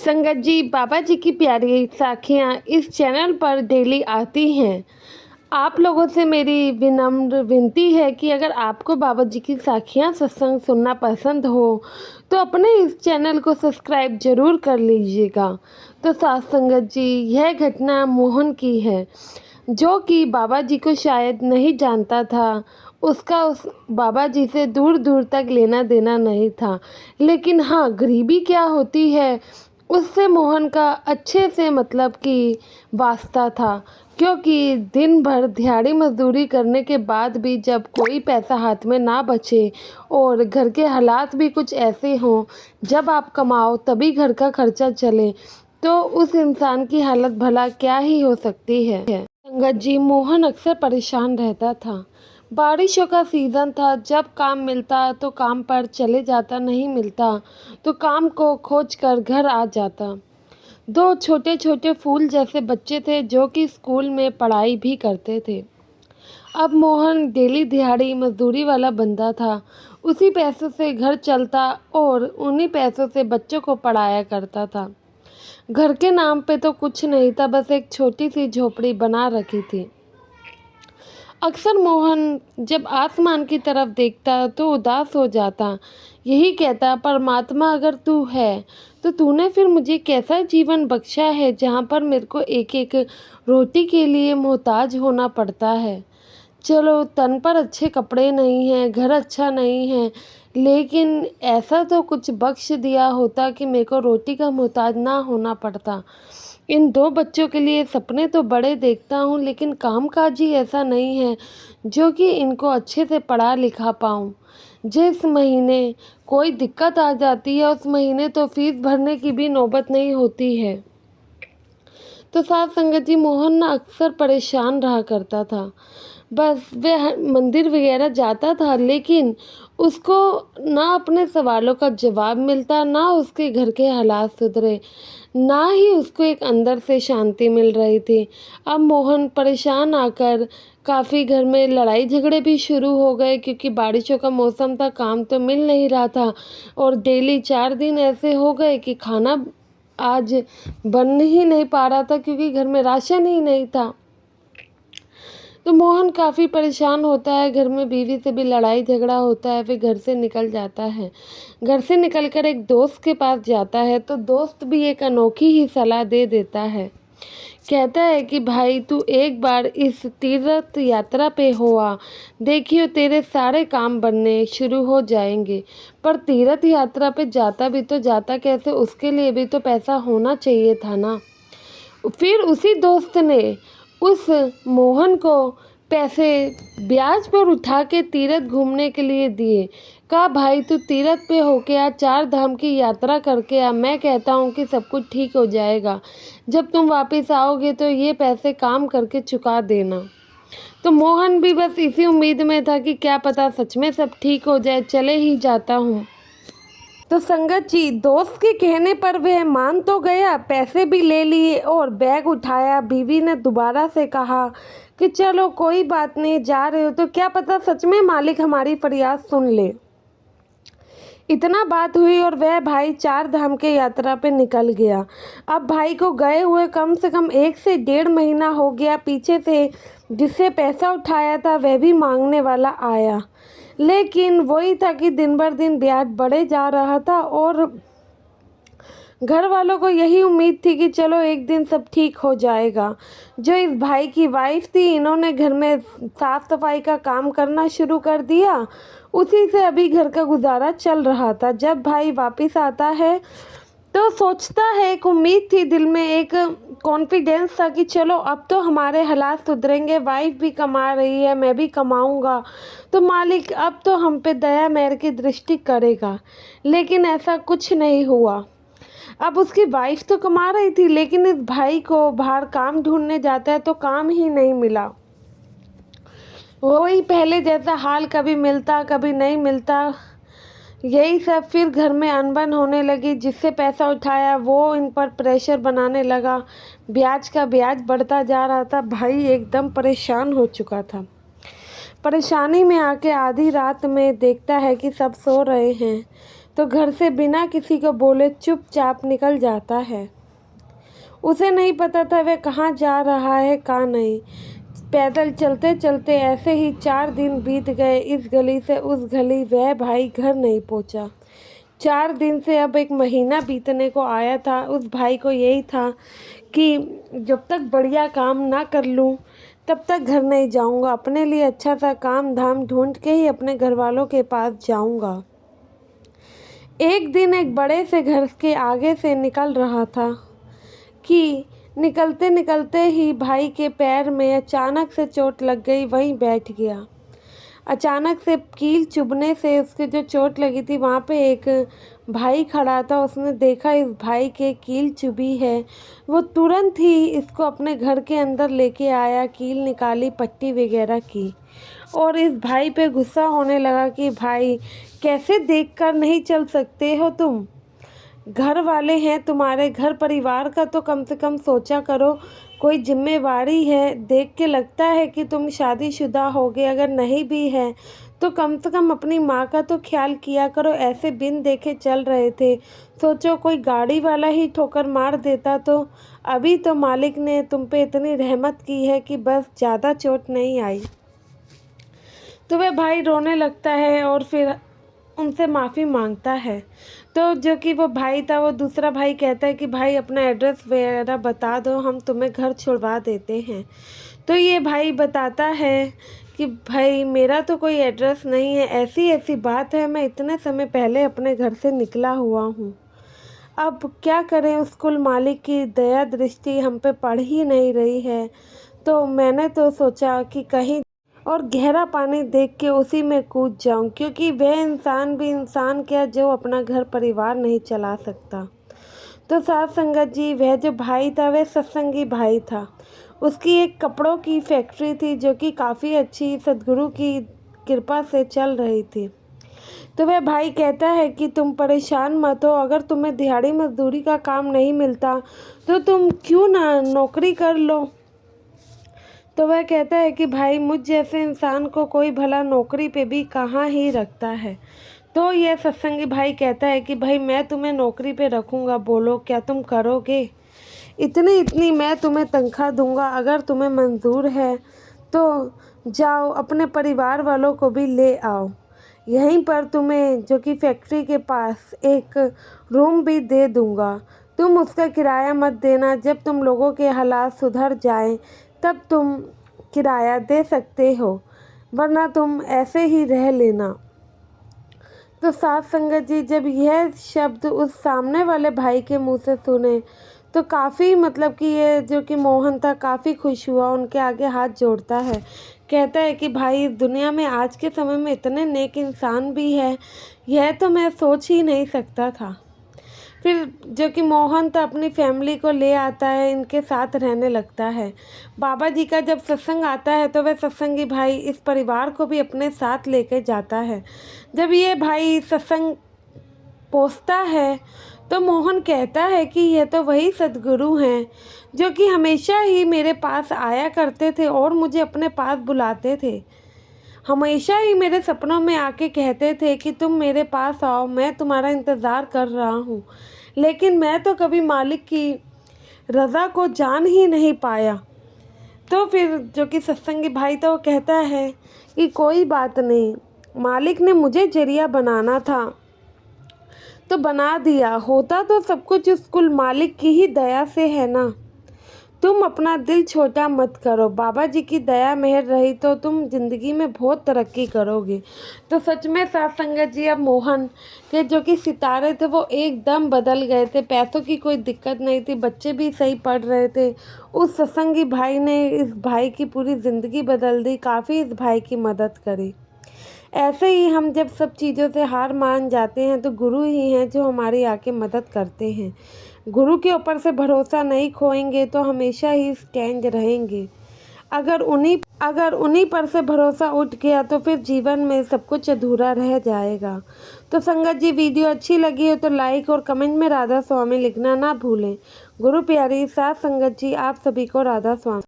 संगत जी, बाबा जी की प्यारी साखियाँ इस चैनल पर डेली आती हैं। आप लोगों से मेरी विनम्र विनती है कि अगर आपको बाबा जी की साखियाँ सत्संग सुनना पसंद हो तो अपने इस चैनल को सब्सक्राइब ज़रूर कर लीजिएगा। तो साथ संगत जी, यह घटना मोहन की है, जो कि बाबा जी को शायद नहीं जानता था। उसका उस बाबा जी से दूर दूर तक लेना देना नहीं था, लेकिन हाँ, गरीबी क्या होती है उससे मोहन का अच्छे से मतलब कि वास्ता था। क्योंकि दिन भर दिहाड़ी मजदूरी करने के बाद भी जब कोई पैसा हाथ में ना बचे और घर के हालात भी कुछ ऐसे हों, जब आप कमाओ तभी घर का खर्चा चले, तो उस इंसान की हालत भला क्या ही हो सकती है। संगत जी, मोहन अक्सर परेशान रहता था। बारिशों का सीज़न था, जब काम मिलता तो काम पर चले जाता, नहीं मिलता तो काम को खोज कर घर आ जाता। दो छोटे छोटे फूल जैसे बच्चे थे जो कि स्कूल में पढ़ाई भी करते थे। अब मोहन डेली दिहाड़ी मजदूरी वाला बंदा था। उसी पैसों से घर चलता और उन्हीं पैसों से बच्चों को पढ़ाया करता था। घर के नाम पे तो कुछ नहीं था, बस एक छोटी सी झोपड़ी बना रखी थी। अक्सर मोहन जब आसमान की तरफ देखता तो उदास हो जाता। यही कहता, परमात्मा अगर तू है तो तूने फिर मुझे कैसा जीवन बख्शा है जहाँ पर मेरे को एक एक रोटी के लिए मोहताज होना पड़ता है। चलो, तन पर अच्छे कपड़े नहीं हैं, घर अच्छा नहीं है, लेकिन ऐसा तो कुछ बख्श दिया होता कि मेरे को रोटी का मोहताज ना होना पड़ता। इन दो बच्चों के लिए सपने तो बड़े देखता हूँ, लेकिन कामकाज ही ऐसा नहीं है जो कि इनको अच्छे से पढ़ा लिखा पाऊँ। जिस महीने कोई दिक्कत आ जाती है उस महीने तो फीस भरने की भी नौबत नहीं होती है। तो साथ संगत जी, मोहन ना अक्सर परेशान रहा करता था। बस वह मंदिर वगैरह जाता था, लेकिन उसको ना अपने सवालों का जवाब मिलता, ना उसके घर के हालात सुधरे, ना ही उसको एक अंदर से शांति मिल रही थी। अब मोहन परेशान आकर काफ़ी घर में लड़ाई झगड़े भी शुरू हो गए, क्योंकि बारिशों का मौसम था, काम तो मिल नहीं रहा था। और डेली 4 दिन ऐसे हो गए कि खाना आज बन ही नहीं पा रहा था, क्योंकि घर में राशन ही नहीं था। तो मोहन काफ़ी परेशान होता है, घर में बीवी से भी लड़ाई झगड़ा होता है, फिर घर से निकल जाता है। घर से निकलकर एक दोस्त के पास जाता है, तो दोस्त भी एक अनोखी ही सलाह दे देता है। कहता है कि भाई, तू एक बार इस तीर्थ यात्रा पे हो आ, देखियो तेरे सारे काम बनने शुरू हो जाएंगे। पर तीर्थ यात्रा पे जाता भी तो जाता कैसे, उसके लिए भी तो पैसा होना चाहिए था ना। फिर उसी दोस्त ने उस मोहन को पैसे ब्याज पर उठा के तीर्थ घूमने के लिए दिए। कहा, भाई तू तीर्थ पे होके आ, 4 धाम की यात्रा करके आ, मैं कहता हूँ कि सब कुछ ठीक हो जाएगा। जब तुम वापस आओगे तो ये पैसे काम करके चुका देना। तो मोहन भी बस इसी उम्मीद में था कि क्या पता सच में सब ठीक हो जाए, चले ही जाता हूँ। तो संगत जी, दोस्त के कहने पर वह मान तो गया, पैसे भी ले लिए और बैग उठाया। बीवी ने दोबारा से कहा कि चलो कोई बात नहीं, जा रहे हो तो क्या पता सच में मालिक हमारी फरियाद सुन ले। इतना बात हुई और वह भाई 4 धाम के यात्रा पे निकल गया। अब भाई को गए हुए कम से कम 1 से 1.5 महीना हो गया। पीछे से जिससे पैसा उठाया था वह भी मांगने वाला आया, लेकिन वही था कि दिन भर दिन ब्याज बढ़े जा रहा था और घर वालों को यही उम्मीद थी कि चलो एक दिन सब ठीक हो जाएगा। जो इस भाई की वाइफ थी, इन्होंने घर में साफ सफाई का काम करना शुरू कर दिया। उसी से अभी घर का गुजारा चल रहा था। जब भाई वापस आता है तो सोचता है, एक उम्मीद थी दिल में, एक कॉन्फिडेंस था कि चलो अब तो हमारे हालात सुधरेंगे, वाइफ भी कमा रही है, मैं भी कमाऊंगा, तो मालिक अब तो हम पे दया मेहर की दृष्टि करेगा। लेकिन ऐसा कुछ नहीं हुआ। अब उसकी वाइफ तो कमा रही थी, लेकिन इस भाई को बाहर काम ढूंढने जाता है तो काम ही नहीं मिला। वही पहले जैसा हाल, कभी मिलता कभी नहीं मिलता, यही सब। फिर घर में अनबन होने लगी। जिससे पैसा उठाया वो इन पर प्रेशर बनाने लगा। ब्याज का ब्याज बढ़ता जा रहा था। भाई एकदम परेशान हो चुका था। परेशानी में आके आधी रात में देखता है कि सब सो रहे हैं, तो घर से बिना किसी को बोले चुपचाप निकल जाता है। उसे नहीं पता था वह कहाँ जा रहा है कहाँ नहीं। पैदल चलते चलते ऐसे ही 4 दिन बीत गए। इस गली से उस गली वह भाई घर नहीं पहुँचा। 4 दिन से अब 1 महीना बीतने को आया था। उस भाई को यही था कि जब तक बढ़िया काम ना कर लूँ तब तक घर नहीं जाऊँगा। अपने लिए अच्छा सा काम धाम ढूंढ के ही अपने घर वालों के पास जाऊँगा। एक दिन एक बड़े से घर के आगे से निकल रहा था कि निकलते निकलते ही भाई के पैर में अचानक से चोट लग गई। वहीं बैठ गया। अचानक से कील चुभने से उसके जो चोट लगी थी वहाँ पे एक भाई खड़ा था। उसने देखा इस भाई के कील चुभी है। वो तुरंत ही इसको अपने घर के अंदर लेके आया, कील निकाली, पट्टी वगैरह की और इस भाई पे गुस्सा होने लगा कि भाई कैसे देखकर नहीं चल सकते हो तुम? घर वाले हैं तुम्हारे, घर परिवार का तो कम से कम सोचा करो, कोई जिम्मेवारी है। देख के लगता है कि तुम शादीशुदा होगे, अगर नहीं भी है तो कम से कम अपनी माँ का तो ख्याल किया करो। ऐसे बिन देखे चल रहे थे, सोचो कोई गाड़ी वाला ही ठोकर मार देता तो। अभी तो मालिक ने तुम पे इतनी रहमत की है कि बस ज़्यादा चोट नहीं आई। तो वह भाई रोने लगता है और फिर उनसे माफ़ी मांगता है। तो जो कि वो भाई था, वो दूसरा भाई कहता है कि भाई अपना एड्रेस वगैरह बता दो, हम तुम्हें घर छुड़वा देते हैं। तो ये भाई बताता है कि भाई मेरा तो कोई एड्रेस नहीं है, ऐसी ऐसी बात है, मैं इतने समय पहले अपने घर से निकला हुआ हूँ। अब क्या करें, उस कुल मालिक की दया दृष्टि हम पे पड़ ही नहीं रही है। तो मैंने तो सोचा कि कहीं और गहरा पानी देख के उसी में कूद जाऊं, क्योंकि वह इंसान भी इंसान क्या जो अपना घर परिवार नहीं चला सकता। तो साथ संगत जी, वह जो भाई था वह सत्संगी भाई था। उसकी एक कपड़ों की फैक्ट्री थी जो कि काफ़ी अच्छी सद्गुरु की कृपा से चल रही थी। तो वह भाई कहता है कि तुम परेशान मत हो, अगर तुम्हें दिहाड़ी मजदूरी का काम नहीं मिलता तो तुम क्यों ना नौकरी कर लो। तो वह कहता है कि भाई मुझ जैसे इंसान को कोई भला नौकरी पे भी कहाँ ही रखता है। तो यह सत्संगी भाई कहता है कि भाई मैं तुम्हें नौकरी पे रखूँगा, बोलो क्या तुम करोगे? इतनी मैं तुम्हें तनख्वाह दूंगा, अगर तुम्हें मंजूर है तो जाओ अपने परिवार वालों को भी ले आओ। यहीं पर तुम्हें जो कि फैक्ट्री के पास एक रूम भी दे दूंगा, तुम उसका किराया मत देना। जब तुम लोगों के हालात सुधर जाएं तब तुम किराया दे सकते हो, वरना तुम ऐसे ही रह लेना। तो साथ संगत जी, जब यह शब्द उस सामने वाले भाई के मुंह से सुने तो काफ़ी मतलब कि ये जो कि मोहन था काफ़ी खुश हुआ, उनके आगे हाथ जोड़ता है, कहता है कि भाई दुनिया में आज के समय में इतने नेक इंसान भी है, यह तो मैं सोच ही नहीं सकता था। फिर जो कि मोहन तो अपनी फैमिली को ले आता है, इनके साथ रहने लगता है। बाबा जी का जब सत्संग आता है तो वह सत्संगी भाई इस परिवार को भी अपने साथ लेकर जाता है। जब ये भाई सत्संग पहुँचता है तो मोहन कहता है कि यह तो वही सद्गुरु हैं जो कि हमेशा ही मेरे पास आया करते थे और मुझे अपने पास बुलाते थे। हमेशा ही मेरे सपनों में आके कहते थे कि तुम मेरे पास आओ, मैं तुम्हारा इंतज़ार कर रहा हूँ। लेकिन मैं तो कभी मालिक की रज़ा को जान ही नहीं पाया। तो फिर जो कि सत्संगी भाई था वो कहता है कि कोई बात नहीं, मालिक ने मुझे जरिया बनाना था तो बना दिया, होता तो सब कुछ उस कुल मालिक की ही दया से है ना। तुम अपना दिल छोटा मत करो, बाबा जी की दया मेहर रही तो तुम ज़िंदगी में बहुत तरक्की करोगे। तो सच में साथ संगत जी, अब मोहन के जो कि सितारे थे वो एकदम बदल गए थे। पैसों की कोई दिक्कत नहीं थी, बच्चे भी सही पढ़ रहे थे। उस सत्संगी भाई ने इस भाई की पूरी ज़िंदगी बदल दी, काफ़ी इस भाई की मदद करी। ऐसे ही हम जब सब चीज़ों से हार मान जाते हैं तो गुरु ही हैं जो हमारी आके मदद करते हैं। गुरु के ऊपर से भरोसा नहीं खोएंगे तो हमेशा ही स्टैंड रहेंगे। अगर उन्हीं पर से भरोसा उठ गया तो फिर जीवन में सब कुछ अधूरा रह जाएगा। तो संगत जी, वीडियो अच्छी लगी हो तो लाइक और कमेंट में राधा स्वामी लिखना ना भूलें। गुरु प्यारी साथ संगत जी, आप सभी को राधा स्वामी।